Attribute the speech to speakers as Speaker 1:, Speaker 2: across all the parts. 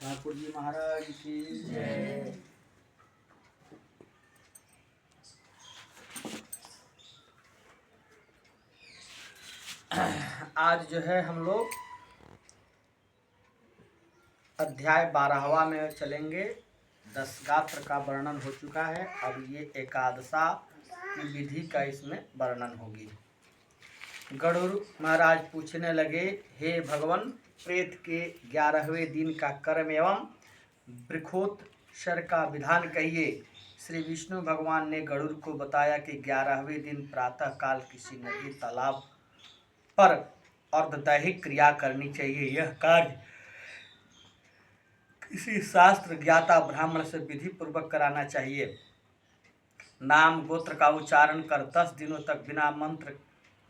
Speaker 1: ठाकुर जी महाराज की जय। आज जो है हम लोग अध्याय 12वां में चलेंगे। 10 गात्र का वर्णन हो चुका है। अब ये एकादशा की विधि का इसमें वर्णन होगी। गरुड़ महाराज पूछने लगे, हे भगवान, प्रेत के 11वें दिन का कर्म एवं वृक्षोत्सर्ग का विधान कहिए। श्री विष्णु भगवान ने गरुड़ को बताया कि 11वें दिन प्रातः काल किसी नदी तालाब पर अर्धदैहिक क्रिया करनी चाहिए। यह कार्य किसी शास्त्र ज्ञाता ब्राह्मण से विधि पूर्वक कराना चाहिए। नाम गोत्र का उच्चारण कर 10 दिनों तक बिना मंत्र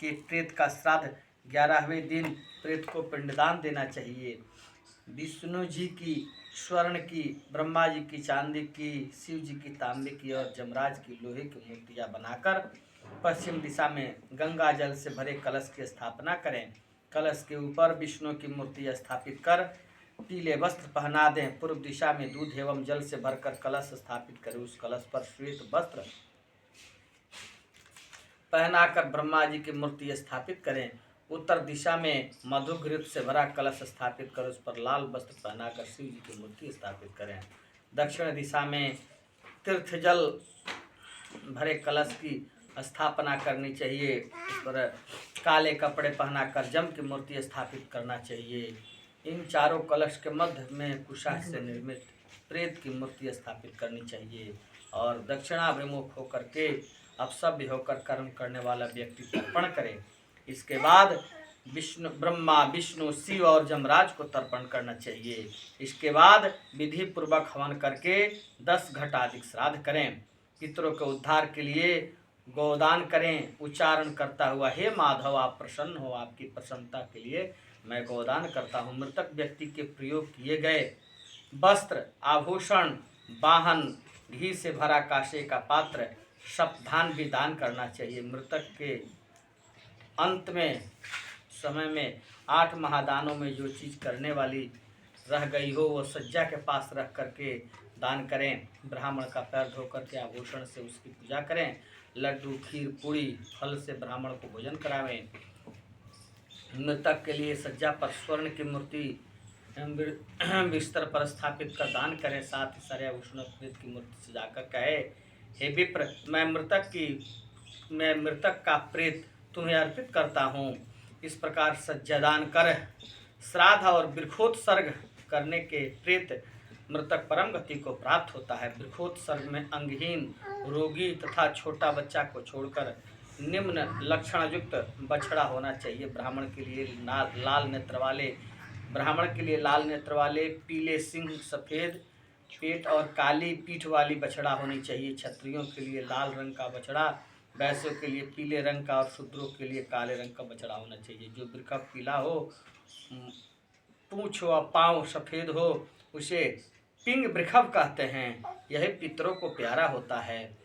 Speaker 1: के प्रेत का श्राद्ध 11वें दिन प्रेत को पिंडदान देना चाहिए। विष्णु जी की स्वर्ण की, ब्रह्मा जी की चांदी की, शिव जी की तांबे की और जमराज की लोहे की मूर्तियां बनाकर पश्चिम दिशा में गंगा जल से भरे कलश की स्थापना करें। कलश के ऊपर विष्णु की मूर्ति स्थापित कर पीले वस्त्र पहना दें। पूर्व दिशा में दूध एवं जल से भरकर कलश स्थापित करें। उस कलश पर श्वेत वस्त्र पहनाकर ब्रह्मा जी की मूर्ति स्थापित करें। उत्तर दिशा में मधुघृत से भरा कलश स्थापित कर उस पर लाल वस्त्र पहनाकर शिव जी की मूर्ति स्थापित करें। दक्षिण दिशा में तीर्थ जल भरे कलश की स्थापना करनी चाहिए। उस पर काले कपड़े पहनाकर जम की मूर्ति स्थापित करना चाहिए। इन चारों कलश के मध्य में कुशा से निर्मित प्रेत की मूर्ति स्थापित करनी चाहिए और दक्षिणाभिमुख होकर के अपसभ्य होकर कर्म करने वाला व्यक्ति तर्पण करे। इसके बाद ब्रह्मा, विष्णु, शिव और जमराज को तर्पण करना चाहिए। इसके बाद विधि पूर्वक हवन करके 10 घट आदि श्राद्ध करें। पितरों के उद्धार के लिए गोदान करें। उच्चारण करता हुआ, हे माधव, आप प्रसन्न हो, आपकी प्रसन्नता के लिए मैं गोदान करता हूँ। मृतक व्यक्ति के प्रयोग किए गए वस्त्र, आभूषण, वाहन, घी से भरा कांसे का पात्र, सप्तान भी दान करना चाहिए। मृतक के अंत में समय में 8 महादानों में जो चीज़ करने वाली रह गई हो वो सज्जा के पास रख करके दान करें। ब्राह्मण का पैर धो करके आभूषण से उसकी पूजा करें। लड्डू, खीर, पूड़ी, फल से ब्राह्मण को भोजन करावें। मृतक के लिए सज्जा पर स्वर्ण की मूर्ति बिस्तर पर स्थापित कर दान करें। साथ ही सारे आभूषण प्रेत की मूर्ति सजाकर कहे, हे विप्र, मैं मृतक का प्रेत तुम्हें अर्पित करता हूँ। इस प्रकार सज्जादान कर श्राद्ध और वृक्षोत्सर्ग करने के प्रेत मृतक परम गति को प्राप्त होता है। वृक्षोत्सर्ग में अंगहीन, रोगी तथा छोटा बच्चा को छोड़कर निम्न लक्षण युक्त बछड़ा होना चाहिए। ब्राह्मण के लिए लाल नेत्र वाले, पीले सिंह, सफ़ेद पेट और काली पीठ वाली बछड़ा होनी चाहिए। क्षत्रियों के लिए लाल रंग का बछड़ा, वैश्यों के लिए पीले रंग का और शूद्रों के लिए काले रंग का बछड़ा होना चाहिए। जो वृषभ पीला हो, पूँछ व पाँव सफ़ेद हो, उसे पिंग वृषभ कहते हैं। यही पितरों को प्यारा होता है।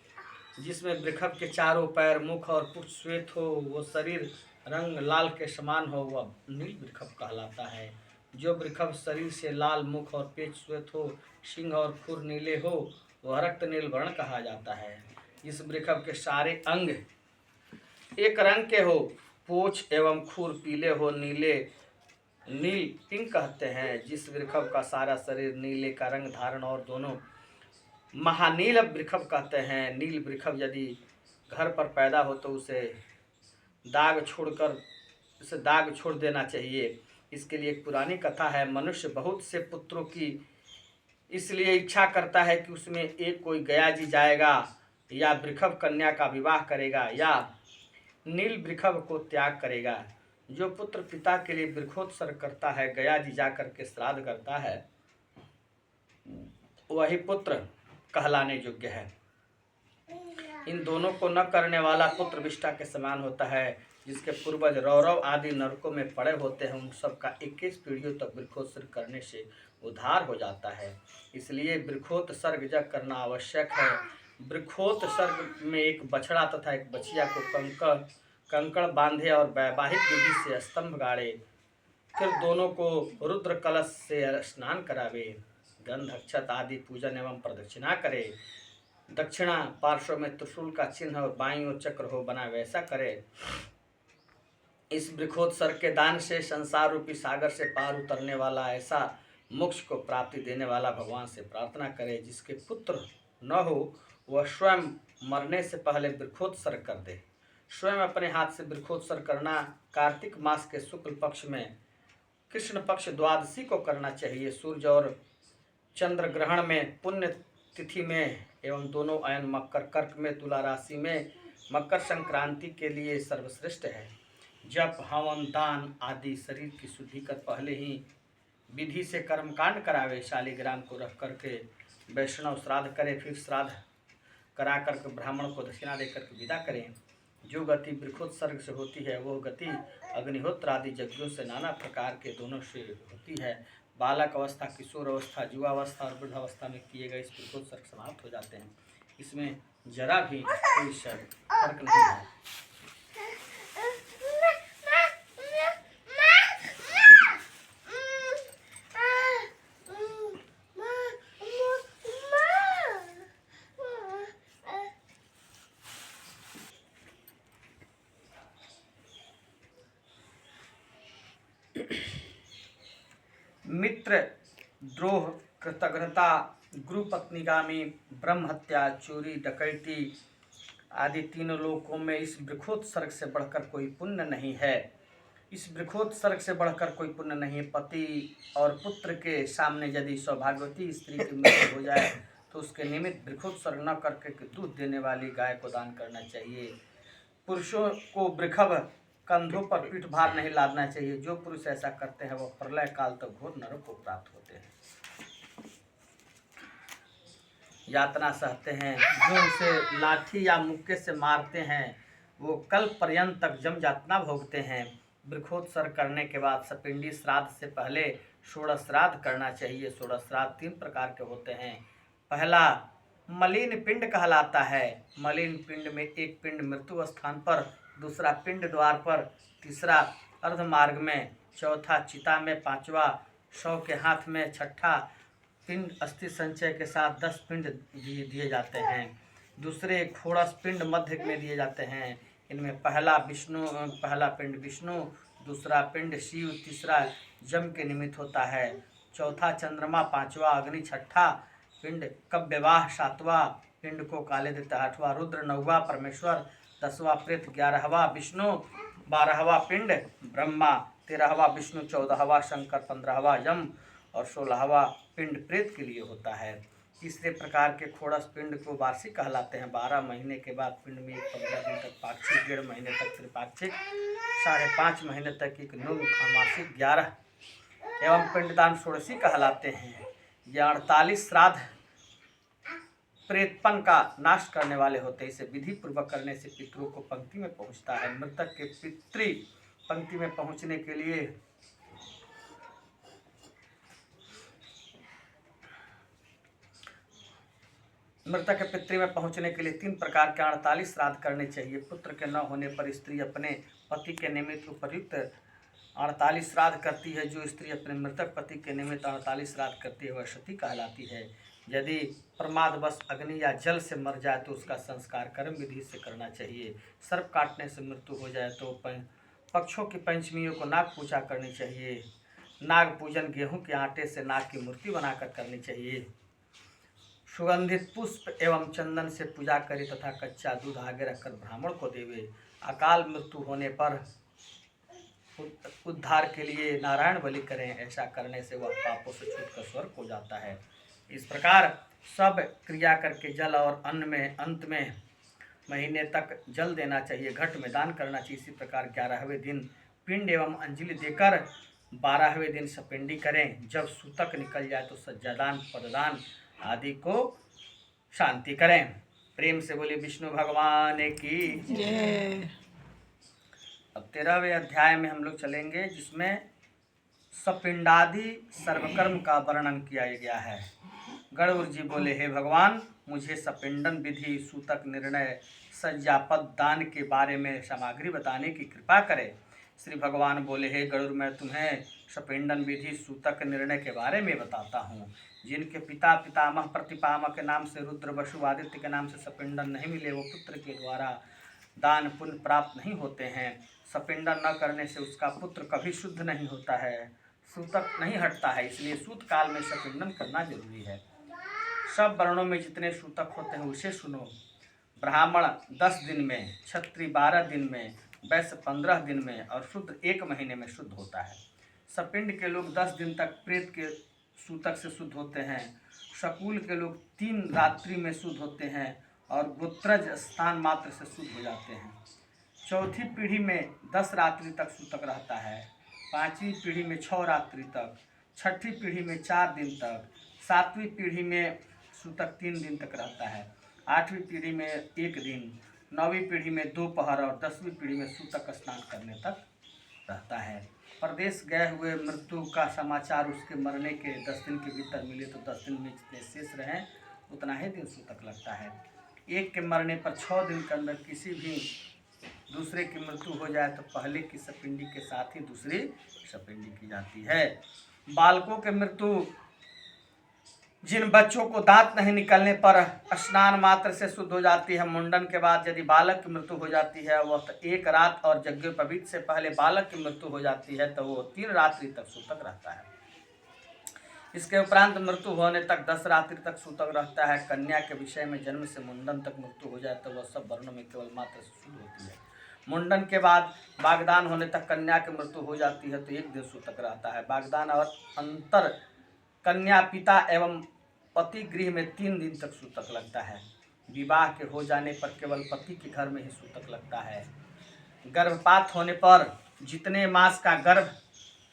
Speaker 1: जिसमें वृषभ के चारों पैर, मुख और पुच्छ श्वेत हो, वो शरीर रंग लाल के समान हो, वह नील वृषभ कहलाता है। जो वृषभ शरीर से लाल, मुख और पेट श्वेत हो, सिंह और खुर नीले हो, वह रक्त नील वर्ण कहा जाता है। इस वृषभ के सारे अंग एक रंग के हो, पूँछ एवं खुर पीले हो, नील पिंक कहते हैं। जिस वृषभ का सारा शरीर नीले का रंग धारण और दोनों महानील वृषभ कहते हैं। नील वृषभ यदि घर पर पैदा हो तो उसे दाग छोड़ देना चाहिए। इसके लिए एक पुरानी कथा है। मनुष्य बहुत से पुत्रों की इसलिए इच्छा करता है कि उसमें एक कोई गया जी जाएगा या वृषभ कन्या का विवाह करेगा या नील वृषभ को त्याग करेगा। जो पुत्र पिता के लिए वृक्षोत्सर्ग करता है, गया जी जाकर के श्राद्ध करता है, वही पुत्र कहलाने योग्य है। इन दोनों को न करने वाला पुत्र विष्ठा के समान होता है। जिसके पूर्वज रौरव आदि नरकों में पड़े होते हैं, उन सब का 21 पीढ़ियों तक वृक्षोत्सर्ग करने से उद्धार हो जाता है। इसलिए वृक्षोत्सर्ग जब करना आवश्यक है। वृक्षोत्सर्ग में एक बछड़ा तथा एक बछिया को कंकड़ बांधे और वैवाहिक विधि से स्तंभ गाड़े। फिर दोनों को रुद्र कलश से स्नान करावे। गंध अक्षत आदि पूजन एवं प्रदक्षिणा करे। दक्षिणा पार्श्व में त्रिशूल का चिन्ह और बाईं ओर चक्र हो बना वैसा करे। इस वृक्षोत्सर्ग के दान से संसार रूपी सागर से पार उतरने वाला ऐसा मोक्ष को प्राप्ति देने वाला भगवान से प्रार्थना करे। जिसके पुत्र न हो वह स्वयं मरने से पहले वृक्षोत्सर्ग कर दे। स्वयं अपने हाथ से वृक्षोत्सर्ग करना कार्तिक मास के शुक्ल पक्ष में कृष्ण पक्ष द्वादशी को करना चाहिए। सूर्य और चंद्र ग्रहण में पुण्य तिथि में एवं दोनों अयन मकर कर्क में तुला राशि में मकर संक्रांति के लिए सर्वश्रेष्ठ है। जप हवन दान आदि शरीर की शुद्धि कर पहले ही विधि से कर्मकांड करावे। शालिग्राम को रख करके वैष्णव श्राद्ध करे, फिर श्राद्ध करा करके ब्राह्मण को दक्षिणा देकर के विदा करें। जो गति वृक्षोत्सर्ग से होती है वह गति अग्निहोत्र आदि यज्ञों से नाना प्रकार के दोनों से होती है। बालक अवस्था, किशोर अवस्था, युवावस्था और वृद्धावस्था में किए गए इस वृक्षोत्सर्ग समाप्त हो जाते हैं। इसमें जरा भी कोई फर्क नहीं है। मित्र द्रोह, कृतघ्नता, गुरुपत्नीगामी, ब्रह्म हत्या, चोरी, डकैती आदि तीनों लोकों में इस वृक्षोत्सर्ग से बढ़कर कोई पुण्य नहीं है। इस वृक्षोत्सर्ग से बढ़कर कोई पुण्य नहीं है। पति और पुत्र के सामने यदि सौभाग्यवती स्त्री की मृत्यु हो जाए तो उसके निमित्त वृक्षोत्सर्ग न करके दूध देने वाली गाय को दान करना चाहिए। पुरुषों को वृषभ कंधों पर पीठ भार नहीं लादना चाहिए। जो पुरुष ऐसा करते हैं वह प्रलय काल तक घोर नरक को प्राप्त होते हैं, यातना सहते हैं। जो उसे लाठी या मुक्के से मारते हैं वो कल पर्यंत तक जम यातना भोगते हैं। वृक्षोत्सर्ग करने के बाद सपिंडी श्राद्ध से पहले षोडश श्राद्ध करना चाहिए। षोडश श्राद्ध 3 प्रकार के होते हैं। पहला मलिन पिंड कहलाता है। मलिन पिंड में एक पिंड मृत्यु स्थान पर, दूसरा पिंड द्वार पर, तीसरा अर्ध मार्ग में, चौथा चिता में, पांचवा शव के हाथ में, छठा पिंड अस्थि संचय के साथ 10 पिंड दिए जाते हैं। दूसरे खोड़स पिंड मध्य में दिए जाते हैं। इनमें पहला पिंड विष्णु, दूसरा पिंड शिव, तीसरा जम के निमित्त होता है, चौथा चंद्रमा, पांचवा अग्नि, छठा पिंड कव्यवाह, सातवां पिंड को काले देता, आठवां रुद्र, नौवां परमेश्वर, 10वां प्रेत, 11वां विष्णु, 12वां पिंड ब्रह्मा, 13वां विष्णु, 14वां शंकर, 15वां यम और 16वां पिंड प्रेत के लिए होता है। तीसरे प्रकार के खोड़स पिंड को वार्षिक कहलाते हैं। 12 महीने के बाद पिंड में 15 दिन तक पाक्षिक, 1.5 महीने तक त्रिपाक्षिक, 5.5 महीने तक एक नुमासिक, 11 एवं पिंडदान षोडशी कहलाते हैं। ये 48 श्राद्ध प्रेतपन का नाश करने वाले होते हैं। इसे विधि पूर्वक करने से पितरों को पंक्ति में पहुंचता है। मृतक के पितृ पंक्ति में पहुंचने के लिए मृतक के पितृ में पहुंचने के लिए 3 प्रकार के 48 श्राद्ध करने चाहिए। पुत्र के न होने पर स्त्री अपने पति के निमित्त उपयुक्त 48 श्राद्ध करती है। जो स्त्री अपने मृतक पति के निमित्त 48 श्राद्ध करती है वह सती कहलाती है। यदि प्रमादवश अग्नि या जल से मर जाए तो उसका संस्कार कर्म विधि से करना चाहिए। सर्प काटने से मृत्यु हो जाए तो पक्षों की पंचमियों को नाग पूजा करनी चाहिए। नाग पूजन गेहूं के आटे से नाग की मूर्ति बनाकर करनी चाहिए। सुगंधित पुष्प एवं चंदन से पूजा करे तथा कच्चा दूध आगे रखकर ब्राह्मण को देवे। अकाल मृत्यु होने पर उद्धार के लिए नारायण बलि करें। ऐसा करने से वह पापों से छूटकर स्वर्ग हो जाता है। इस प्रकार सब क्रिया करके जल और अन्न में अंत में महीने तक जल देना चाहिए, घट में दान करना चाहिए। इसी प्रकार 11वें दिन पिंड एवं अंजलि देकर 12वें दिन सपिंडी करें। जब सूतक निकल जाए तो सज्जादान, पददान आदि को शांति करें। प्रेम से बोले विष्णु भगवान की जय। अब 13वें अध्याय में हम लोग चलेंगे जिसमें सपिंडादि सर्वकर्म का वर्णन किया गया है। गरुड़ जी बोले, हे भगवान, मुझे सपिंडन विधि, सूतक निर्णय, सज्जापद दान के बारे में सामग्री बताने की कृपा करें। श्री भगवान बोले, हे गरुड़, मैं तुम्हें सपिंडन विधि सूतक निर्णय के बारे में बताता हूँ। जिनके पिता पितामह प्रतिपामह के नाम से रुद्र वसु आदित्य के नाम से सपिंडन नहीं मिले, वो पुत्र के द्वारा दान पुण्य प्राप्त नहीं होते हैं। सपिंडन न करने से उसका पुत्र कभी शुद्ध नहीं होता है, सूतक नहीं हटता है। इसलिए सूत काल में सपिंडन करना जरूरी है। सब वर्णों में जितने सूतक होते हैं उसे सुनो। ब्राह्मण 10 दिन में, क्षत्रिय 12 दिन में, वैश्य 15 दिन में और शूद्र 1 महीने में शुद्ध होता है। सपिंड के लोग 10 दिन तक प्रेत के सूतक से शुद्ध होते हैं। शकुल के लोग 3 रात्रि में शुद्ध होते हैं और गोत्रज स्थान मात्र से शुद्ध हो जाते हैं। चौथी पीढ़ी में 10 रात्रि तक सूतक रहता है, 5वीं पीढ़ी में 6 रात्रि तक, 6ठी पीढ़ी में 4 दिन तक, 7वीं पीढ़ी में सूतक 3 दिन तक रहता है, 8वीं पीढ़ी में 1 दिन, 9वीं पीढ़ी में 2 पहर और 10वीं पीढ़ी में सूतक स्नान करने तक रहता है। परदेश गए हुए मृत्यु का समाचार उसके मरने के 10 दिन के भीतर मिले तो 10 दिन में जितने शेष रहें उतना ही दिन सूतक लगता है। एक के मरने पर 6 दिन के अंदर किसी भी दूसरे की मृत्यु हो जाए तो पहले की सपिंडी के साथ ही दूसरी सपिंडी की जाती है। बालकों के मृत्यु, जिन बच्चों को दांत नहीं निकलने पर स्नान मात्र से शुद्ध हो जाती है, मुंडन के बाद यदि बालक की मृत्यु हो जाती है वह तो 1 रात और यज्ञोपवीत से पहले बालक की मृत्यु हो जाती है तो वो 3 रात्रि तक सूतक रहता है। इसके उपरांत मृत्यु होने तक 10 रात्रि तक सूतक रहता है। कन्या के विषय में जन्म से मुंडन तक मृत्यु हो जाए तो वह सब वर्णों में केवल मात्र से शुद्ध होती है। मुंडन के बाद बागदान होने तक कन्या की मृत्यु हो जाती है तो 1 दिन सूतक रहता है। बागदान और अंतर कन्या पिता एवं पति गृह में 3 दिन तक सूतक लगता है। विवाह के हो जाने पर केवल पति के घर में ही सूतक लगता है। गर्भपात होने पर जितने मास का गर्भ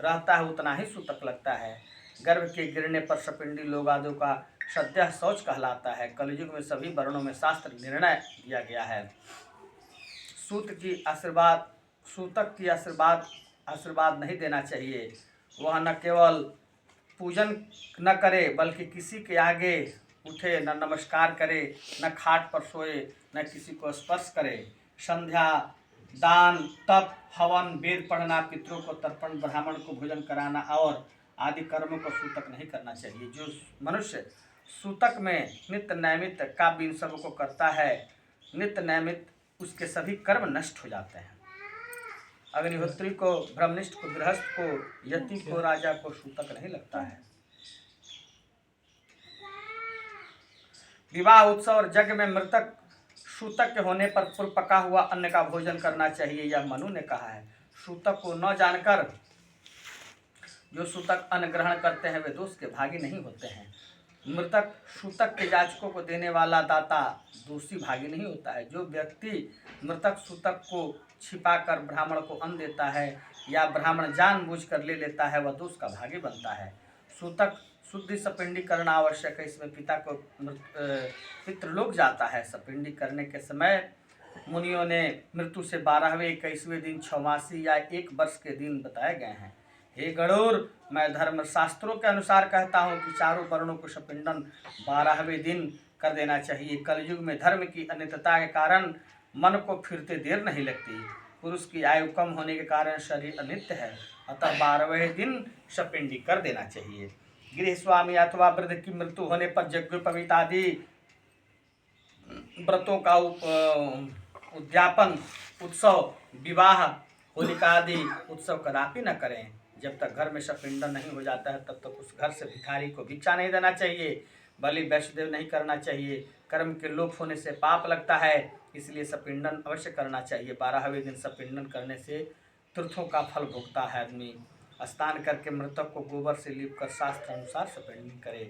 Speaker 1: रहता है उतना ही सूतक लगता है। गर्भ के गिरने पर सपिंडी लोग आदि का सद्यः शौच कहलाता है। कलयुग में सभी वर्णों में शास्त्र निर्णय दिया गया है। सूतक की आशीर्वाद नहीं देना चाहिए। वह न केवल पूजन न करे बल्कि किसी के आगे उठे न नमस्कार करे, न खाट पर सोए, न किसी को स्पर्श करे। संध्या, दान, तप, हवन, वेद पढ़ना, पितरों को तर्पण, ब्राह्मण को भोजन कराना और आदि कर्मों को सूतक नहीं करना चाहिए। जो मनुष्य सूतक में नित्य नैमित्त काव्य इन सब को करता है, नित्य नैमित्त उसके सभी कर्म नष्ट हो जाते हैं। अग्निहोत्री को, ब्रह्मनिष्ठ को, गृहस्थ को, यति को, राजा को सूतक नहीं लगता है। विवाह उत्सव और यज्ञ में मृतक सूतक के होने पर पूर्व पका हुआ अन्न का भोजन करना चाहिए, यह मनु ने कहा है। सूतक को न जानकर जो सूतक अन्न ग्रहण करते हैं वे दोष के भागी नहीं होते हैं। मृतक सूतक के याचकों को देने वाला दाता दोषी भागी नहीं होता है। जो व्यक्ति मृतक सूतक को छिपाकर ब्राह्मण को अन्न देता है या ब्राह्मण जानबूझकर ले लेता है वह दोष का भागी बनता है। सूतक शुद्धि सपिंडी करना आवश्यक है। इसमें पिता को पितृलोक जाता है। सपिंडी करने के समय मुनियों ने मृत्यु से 12वें 21वें दिन, 6 मासी या 1 वर्ष के दिन बताए गए हैं। हे गरुड़, मैं धर्मशास्त्रों के अनुसार कहता हूँ कि चारों वर्णों को सपिंडन 12वें दिन कर देना चाहिए। कलयुग में धर्म की अनित्यता के कारण मन को फिरते देर नहीं लगती। पुरुष की आयु कम होने के कारण शरीर अनित्य है, अतः 12वें दिन सपिंडी कर देना चाहिए। गृह स्वामी अथवा वृद्ध की मृत्यु होने पर यज्ञोपवीत आदि व्रतों का उद्यापन, उत्सव, विवाह, होलिका आदि उत्सव कदापि न करें। जब तक घर में सपिंडन नहीं हो जाता है तब तक उस घर से भिखारी को भिक्षा नहीं देना चाहिए, बलि वैष्णदेव नहीं करना चाहिए। कर्म के लोप होने से पाप लगता है, इसलिए सपिंडन अवश्य करना चाहिए। 12वें दिन सपिंडन करने से तीर्थों का फल भोगता है आदमी। स्नान करके मृतक को गोबर से लीप कर शास्त्र अनुसार सपिंडी करे।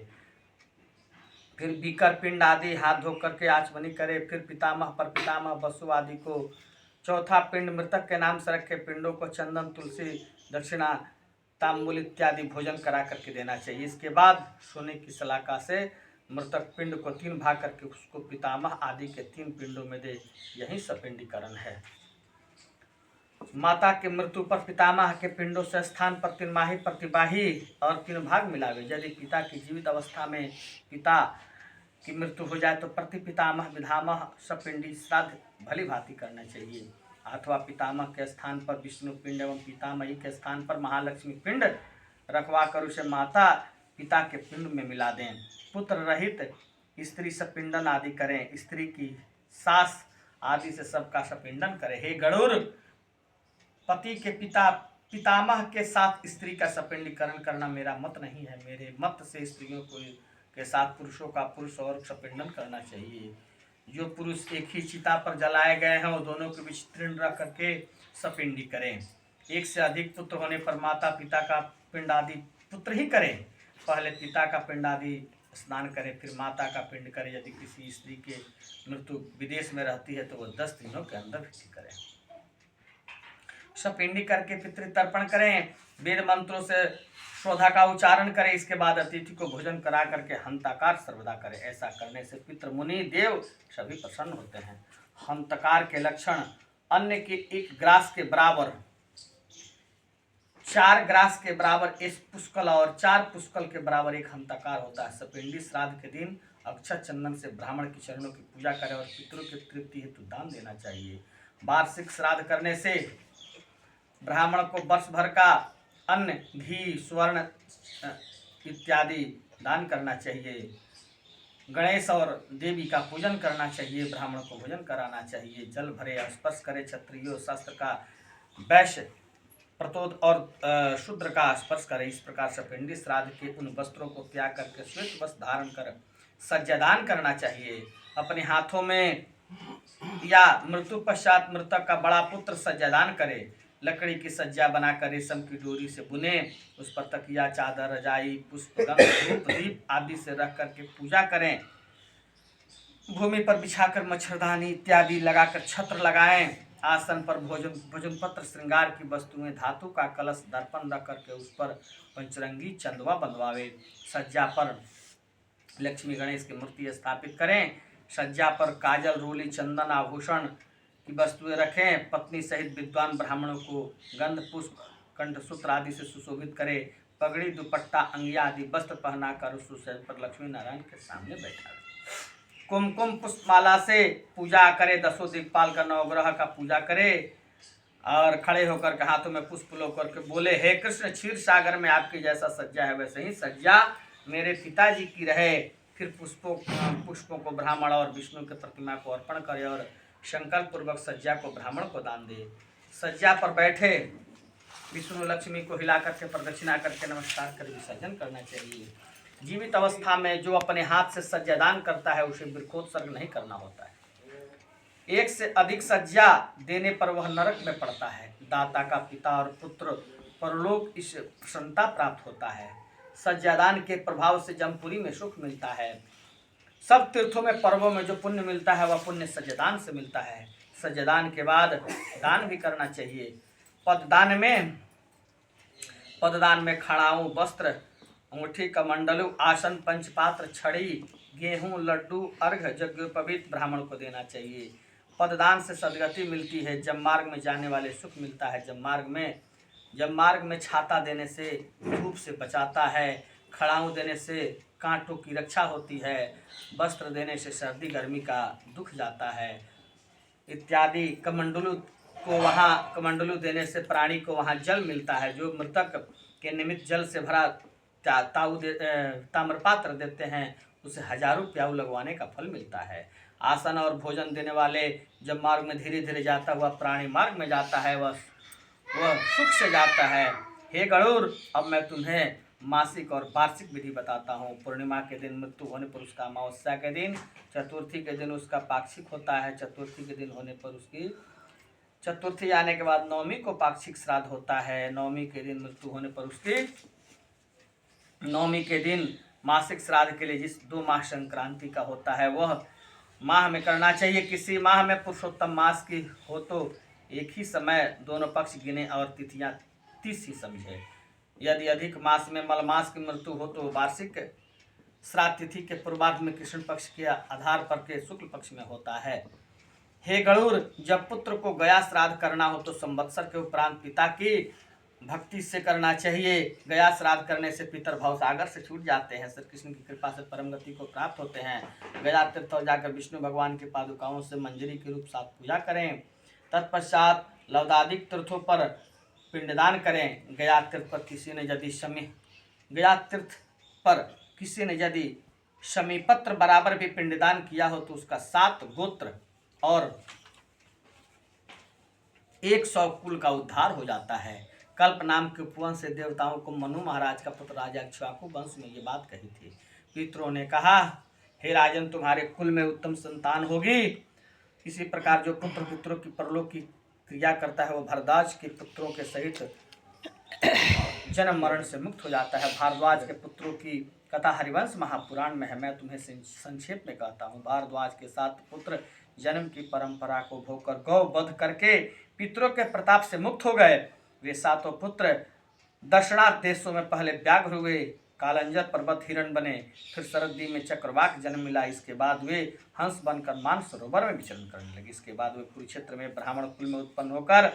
Speaker 1: फिर बीकर पिंड आदि हाथ धो करके आचमनी करे। फिर पितामह पर पितामह वसु आदि को चौथा पिंड मृतक के नाम से रखे। पिंडों को चंदन, तुलसी, दक्षिणा, तांबुल इत्यादि भोजन करा करके देना चाहिए। इसके बाद सोने की सलाका से मृतक पिंड को 3 भाग करके उसको पितामह आदि के 3 पिंडों में दे। यही सपिंडीकरण है। माता की मृत्यु पर पितामह के पिंडों से स्थान पर 3 माही, प्रतिबाही और 3 भाग मिलावे। यदि पिता की जीवित अवस्था में पिता की मृत्यु हो जाए तो प्रति पितामह विधामह सपिंडी श्राद्ध भली भांति करना चाहिए। अथवा पितामह के स्थान पर विष्णु पिंड एवं पितामही के स्थान पर महालक्ष्मी पिंड रखवा कर उसे माता पिता के पिंड में मिला दें। पुत्र रहित स्त्री सपिंडन आदि करें, स्त्री की सास आदि से सबका सपिंडन करें। हे गरुड़, पति के पितामह के साथ स्त्री का सपिंडीकरण करना मेरा मत नहीं है। मेरे मत से स्त्रियों को के साथ पुरुषों का पुरुष और सपिंडन करना चाहिए। जो पुरुष एक ही चिता पर जलाए गए हैं वो दोनों के बीच तृण रख करके सपिंडी करें। एक से अधिक पुत्र होने पर माता पिता का पिंड आदि पुत्र ही करें। पहले पिता का पिंड आदि स्नान करें, फिर माता का पिंड करें। यदि किसी स्त्री के मृत्यु विदेश में रहती है तो वह 10 दिनों के अंदर भी करें। सपिंडी करके पितृतर्पण करें, वेद मंत्रों से श्रोधा का उच्चारण करें। इसके बाद अतिथि को भोजन करा करके हंताकार सर्वदा करें। ऐसा करने से पितृ मुनि देव सभी प्रसन्न होते हैं। हंतकार के लक्षण अन्न के 1 ग्रास के बराबर 4 ग्रास के बराबर 1 पुष्कल और 4 पुष्कल के बराबर 1 हंताकार होता है। सपिंडी श्राद्ध के दिन अक्षत चंदन से ब्राह्मण के चरणों की पूजा करें और पितरों की तृप्ति हेतु दान देना चाहिए। वार्षिक श्राद्ध करने से ब्राह्मण को वर्ष भर का अन्न, घी, स्वर्ण इत्यादि दान करना चाहिए। गणेश और देवी का पूजन करना चाहिए। ब्राह्मण को भोजन कराना चाहिए। जल भरे और स्पर्श करे। क्षत्रियो शास्त्र का वैश्य प्रतोद और शूद्र का स्पर्श करे। इस प्रकार सपिंडी श्राद्ध के उन वस्त्रों को त्याग करके श्वेत वस्त्र धारण कर सज्जादान करना चाहिए। अपने हाथों में या मृत्यु पश्चात मृतक का बड़ा पुत्र सज्जादान करे। लकड़ी की सज्जा बनाकर रेशम की डोरी से बुने, उस पर तकिया, चादर, रजाई, पुष्प, धूप, दीप आदि से रख करके पूजा करें। भूमि पर बिछाकर मच्छरदानी इत्यादि लगाकर छत्र लगाएं। आसन पर भोजन पत्र, श्रृंगार की वस्तुएं, धातु का कलश, दर्पण रख करके उस पर पंचरंगी चंदवा बंधवावे। सज्जा पर लक्ष्मी गणेश की मूर्ति स्थापित करें। सज्जा पर काजल, रोली, चंदन, आभूषण की वस्तुएं रखें। पत्नी सहित विद्वान ब्राह्मणों को गंध, पुष्प, कंठसूत्र आदि से सुशोभित करें। पगड़ी, दुपट्टा, अंगिया आदि वस्त्र पहनाकर उस सुशोभित पर लक्ष्मी नारायण के सामने बैठा। कुमकुम पुष्पमाला से पूजा करे। 10 दिक्पाल का, नवग्रह का पूजा करे और खड़े होकर के हाथों में पुष्प लो करके बोले, हे कृष्ण, क्षीर सागर में आपकी जैसा सज्जा है वैसे ही सज्जा मेरे पिताजी की रहे। फिर पुष्पों को ब्राह्मण और विष्णु के प्रतिमा को अर्पण करे और संकल्प पूर्वक सज्जा को ब्राह्मण को दान दे। सज्जा पर बैठे विष्णु लक्ष्मी को हिला करके प्रदक्षिणा करके नमस्कार कर विसर्जन करना चाहिए। जीवित अवस्था में जो अपने हाथ से सज्जादान करता है उसे वृक्षोत्सर्ग नहीं करना होता है। एक से अधिक सज्जा देने पर वह नरक में पड़ता है। दाता का पिता और पुत्र परलोक इस प्रसन्नता प्राप्त होता है। सज्जादान के प्रभाव से जमपुरी में सुख मिलता है। सब तीर्थों में, पर्वों में जो पुण्य मिलता है वह पुण्य सज्जादान से मिलता है। सज्जादान के बाद दान भी करना चाहिए। पददान में खड़ाऊ, वस्त्र, अंगूठी, कमंडलू, आसन, पंचपात्र, छड़ी, गेहूं, लड्डू, अर्घ, यज्ञोपवीत ब्राह्मण को देना चाहिए। पददान से सदगति मिलती है। जब मार्ग में जाने वाले सुख मिलता है। जब मार्ग में छाता देने से धूप से बचाता है। खड़ाऊ देने से कांटों की रक्षा होती है। वस्त्र देने से सर्दी गर्मी का दुख जाता है इत्यादि। कमंडलू देने से प्राणी को वहाँ जल मिलता है। जो मृतक के निमित्त जल से भरा ताम्रपात्र देते हैं उसे 1000 प्याऊ लगवाने का फल मिलता है। आसन और भोजन देने वाले जब मार्ग में धीरे धीरे जाता हुआ प्राणी मार्ग में जाता है वह सुख से जाता है। हे गरुड़, अब मैं तुम्हें मासिक और वार्षिक विधि बताता हूँ। पूर्णिमा के दिन मृत्यु होने पर उसका अमावस्या के दिन, चतुर्थी के दिन उसका पाक्षिक होता है। चतुर्थी के दिन होने पर उसकी चतुर्थी आने के बाद नवमी को पाक्षिक श्राद्ध होता है। नवमी के दिन मृत्यु होने पर उसकी नवमी के दिन मासिक श्राद्ध के लिए जिस 2 माह संक्रांति का होता है वह माह में करना चाहिए। किसी माह में पुरुषोत्तम मास की हो तो एक ही समय दोनों पक्ष गिने और तिथियां 30 ही समझे। यदि अधिक मास में मलमास की मृत्यु हो तो वार्षिक श्राद्ध तिथि के पूर्वार्ध में कृष्ण पक्ष के आधार पर के शुक्ल पक्ष में होता है। हे गरुड़, जब पुत्र को गया श्राद्ध करना हो तो संवत्सर के उपरांत पिता की भक्ति से करना चाहिए। गया श्राद्ध करने से पितर भव सागर से छूट जाते हैं। श्री कृष्ण की कृपा से परम गति को प्राप्त होते हैं। गया तीर्थ जाकर विष्णु भगवान की पादुकाओं से मंजरी के रूप साथ पूजा करें। तत्पश्चात लौदादिक तीर्थों पर पिंडदान करें। गया तीर्थ पर किसी ने यदि शमीपत्र बराबर भी पिंडदान किया हो तो उसका 7 गोत्र और 100 कुल का उद्धार हो जाता है। कल्प नाम के उपवन से देवताओं को मनु महाराज का पुत्र राजा इक्ष्वाकु वंश में ये बात कही थी। पितरों ने कहा, हे राजन, तुम्हारे कुल में उत्तम संतान होगी। इसी प्रकार जो पुत्र पितरों की परलोक की क्रिया करता है वो भारद्वाज के पुत्रों के सहित जन्म मरण से मुक्त हो जाता है। भारद्वाज के पुत्रों की कथा हरिवंश महापुराण में है। मैं तुम्हें संक्षेप में कहता हूँ। भारद्वाज के 7 पुत्र जन्म की परंपरा को भोग कर गौ वध करके पितरों के प्रताप से मुक्त हो गए। वे 7 पुत्र दक्षिणार्थ देशों में पहले व्याघ्र हुए, कालंजर पर्वत हिरण बने, फिर शरदी में चक्रवाक जन्म मिला। इसके बाद वे हंस बनकर मानसरोवर में विचरण करने लगे। इसके बाद वे कुरुक्षेत्र में ब्राह्मण कुल में उत्पन्न होकर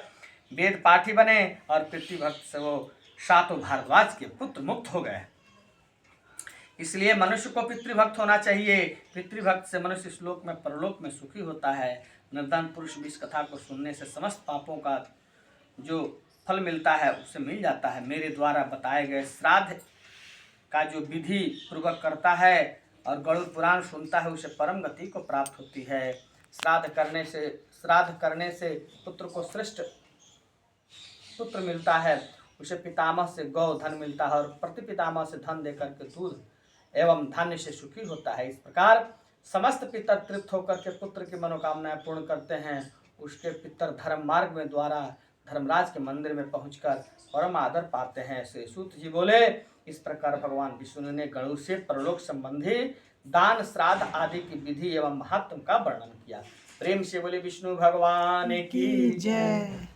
Speaker 1: वेद पाठी बने और पितृभक्त से वो 7 भारद्वाज के पुत्र मुक्त हो गए। इसलिए मनुष्य को पितृभक्त होना चाहिए। पितृभक्त से मनुष्य श्लोक में परलोक में सुखी होता है। निर्धन पुरुष भी इस कथा को सुनने से समस्त पापों का जो फल मिलता है उसे मिल जाता है। मेरे द्वारा बताए गए श्राद्ध का जो विधि पूर्वक करता है और गरुड़ पुराण सुनता है उसे परम गति को प्राप्त होती है। श्राद्ध करने से पुत्र को श्रेष्ठ पुत्र मिलता है। उसे पितामह से गौ धन मिलता है और प्रतिपितामह से धन देकर के दूध एवं धान्य से सुखी होता है। इस प्रकार समस्त पितर तृप्त होकर के पुत्र की मनोकामनाएं पूर्ण करते हैं। उसके पितर धर्म मार्ग में द्वारा धर्मराज के मंदिर में पहुंचकर परम आदर पाते हैं। श्री सूत जी बोले, इस प्रकार भगवान विष्णु ने गरुड़ से परलोक संबंधी दान श्राद्ध आदि की विधि एवं महत्व का वर्णन किया। प्रेम से बोले विष्णु भगवान की जय।